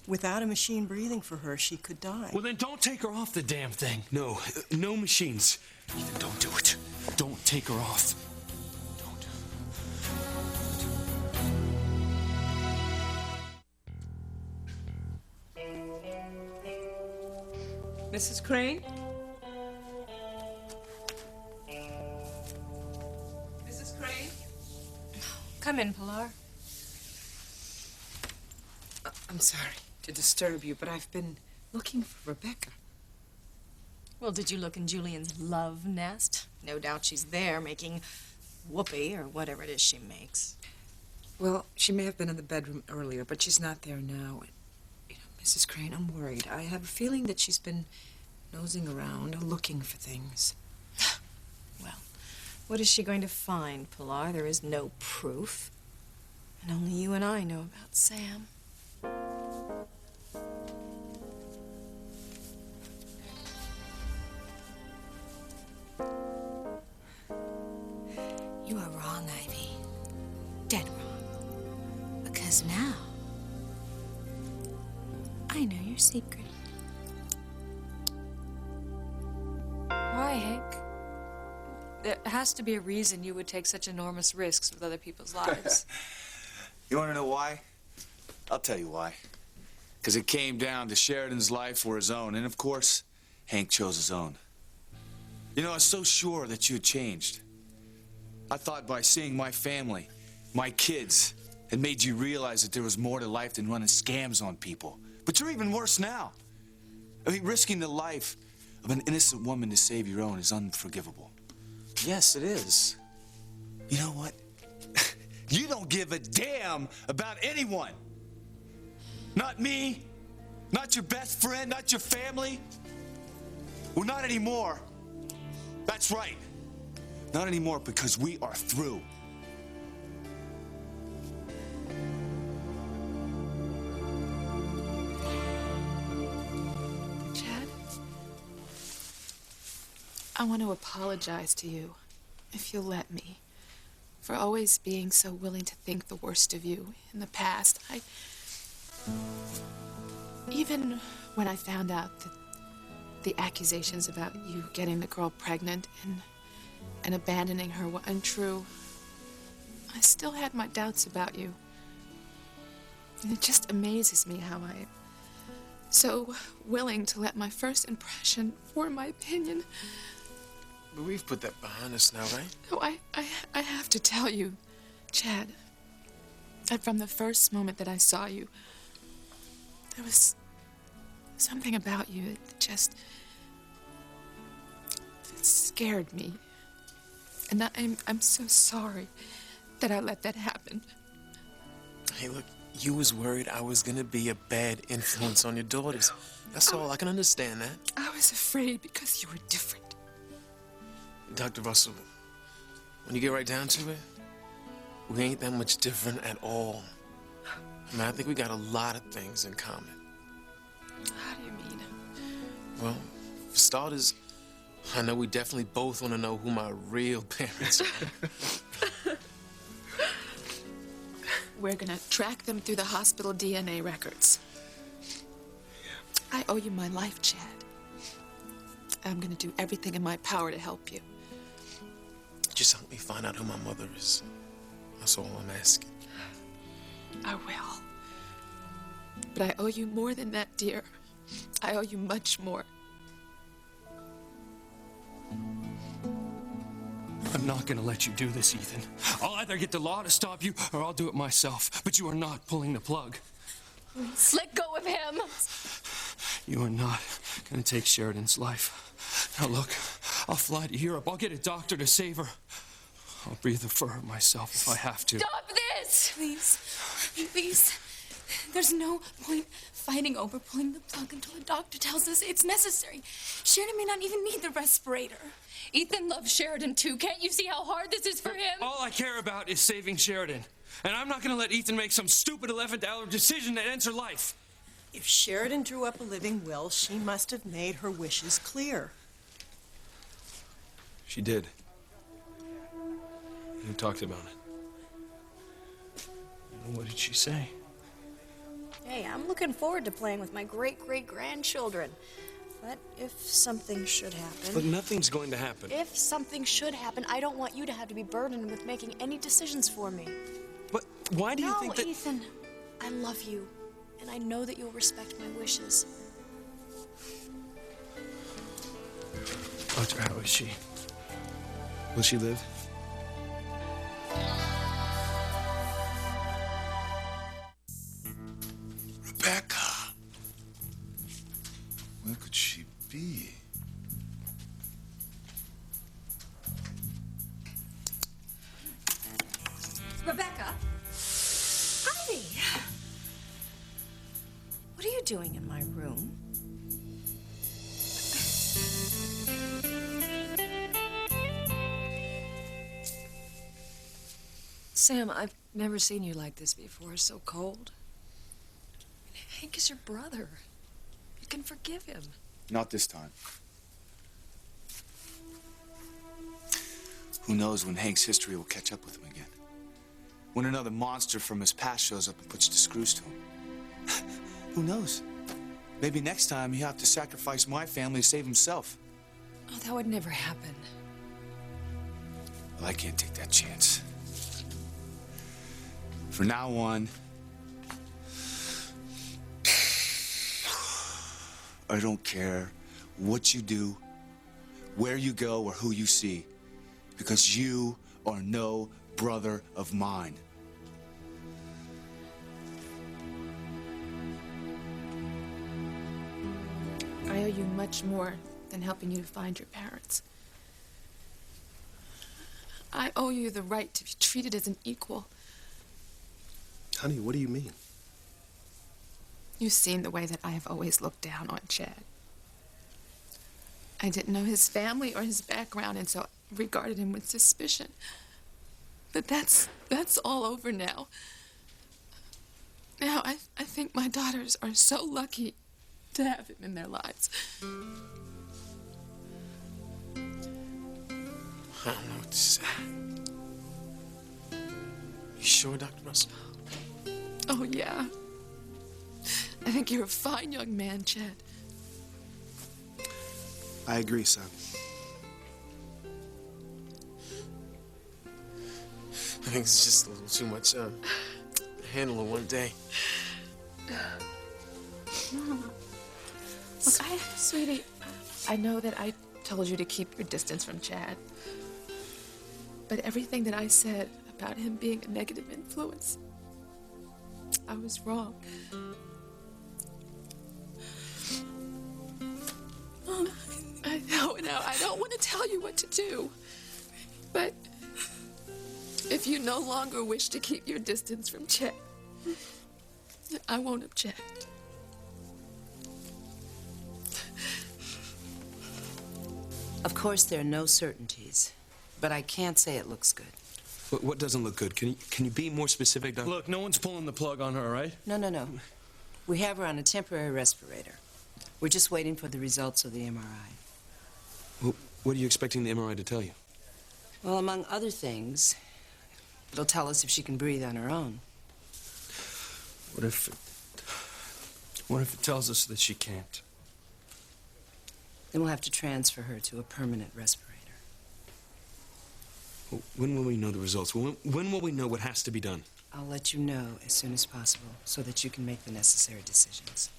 Without a machine breathing for her, she could die. Well, then don't take her off the damn thing. No, no machines. Ethan, don't do it. Don't take her off. Don't. Mrs. Crane? Mrs. Crane? Come in, Pilar. I'm sorry to disturb you, but I've been looking for Rebecca. Well, did you look in Julian's love nest? No doubt she's there making whoopee or whatever it is she makes. Well, she may have been in the bedroom earlier, but she's not there now. And, Mrs. Crane, I'm worried. I have a feeling that she's been nosing around, looking for things. Well, what is she going to find, Pilar? There is no proof. And only you and I know about Sam. You are wrong, Ivy. Dead wrong. Because now, I know your secret. Why, Hank? There has to be a reason you would take such enormous risks with other people's lives. You want to know why? I'll tell you why. Because it came down to Sheridan's life or his own, and of course, Hank chose his own. You know, I was so sure that you had changed. I thought by seeing my family, my kids, had made you realize that there was more to life than running scams on people. But you're even worse now. I mean, risking the life of an innocent woman to save your own is unforgivable. Yes, it is. You know what? You don't give a damn about anyone. Not me, not your best friend, not your family. Well, not anymore. That's right. Not anymore, because we are through. Chad, I want to apologize to you, if you'll let me, for always being so willing to think the worst of you in the past. Even when I found out that the accusations about you getting the girl pregnant and abandoning her were untrue, I still had my doubts about you. And it just amazes me how I'm so willing to let my first impression form my opinion. But we've put that behind us now, right? Oh, I have to tell you, Chad, that from the first moment that I saw you, there was something about you that just scared me. And I'm so sorry that I let that happen. Hey, look, you was worried I was gonna be a bad influence on your daughters. That's all. I can understand that. I was afraid because you were different. Dr. Russell, when you get right down to it, we ain't that much different at all. I mean, I think we got a lot of things in common. How do you mean? Well, for starters, I know we definitely both want to know who my real parents are. We're gonna track them through the hospital DNA records. I owe you my life, Chad. I'm gonna do everything in my power to help you. Just help me find out who my mother is. That's all I'm asking. I will. But I owe you more than that, dear. I owe you much more. I'm not gonna let you do this, Ethan. I'll either get the law to stop you, or I'll do it myself. But you are not pulling the plug. Please, let go of him. You are not gonna take Sheridan's life. Now look, I'll fly to Europe. I'll get a doctor to save her. I'll breathe the fur myself if I have to. Stop this! Please, please. There's no point fighting over pulling the plug until the doctor tells us it's necessary. Sheridan may not even need the respirator. Ethan loves Sheridan too. Can't you see how hard this is for him? All I care about is saving Sheridan. And I'm not gonna let Ethan make some stupid 11th hour decision that ends her life. If Sheridan drew up a living will, she must have made her wishes clear. She did. We talked about it. What did she say? Hey, I'm looking forward to playing with my great-great-grandchildren. But if something should happen... But nothing's going to happen. If something should happen, I don't want you to have to be burdened with making any decisions for me. But why do you think that... No, Ethan. I love you. And I know that you'll respect my wishes. Doctor, how is she? Will she live? Rebecca. Where could she be? Rebecca! Ivy! What are you doing in my room? Sam, I've never seen you like this before, so cold. Hank is your brother. You can forgive him. Not this time. Who knows when Hank's history will catch up with him again? When another monster from his past shows up and puts the screws to him? Who knows? Maybe next time he'll have to sacrifice my family to save himself. Oh, that would never happen. Well, I can't take that chance. From now on, I don't care what you do, where you go, or who you see, because you are no brother of mine. I owe you much more than helping you to find your parents. I owe you the right to be treated as an equal. Honey, what do you mean? You've seen the way that I have always looked down on Chad. I didn't know his family or his background, and so I regarded him with suspicion. But that's all over now. Now, I think my daughters are so lucky to have him in their lives. I don't know what to say. You sure, Dr. Russell? Oh, yeah. I think you're a fine young man, Chad. I agree, son. I think it's just a little too much to handle in one day. Look, sweetie, I know that I told you to keep your distance from Chad. But everything that I said about him being a negative influence, I was wrong. I know now, I don't want to tell you what to do. But if you no longer wish to keep your distance from Chad, I won't object. Of course, there are no certainties, but I can't say it looks good. What doesn't look good? Can you be more specific, Doctor? Look, no one's pulling the plug on her, right? No. We have her on a temporary respirator. We're just waiting for the results of the MRI. Well, what are you expecting the MRI to tell you? Well, among other things, it'll tell us if she can breathe on her own. What if it tells us that she can't? Then we'll have to transfer her to a permanent respirator. Well, when will we know the results? When will we know what has to be done? I'll let you know as soon as possible so that you can make the necessary decisions.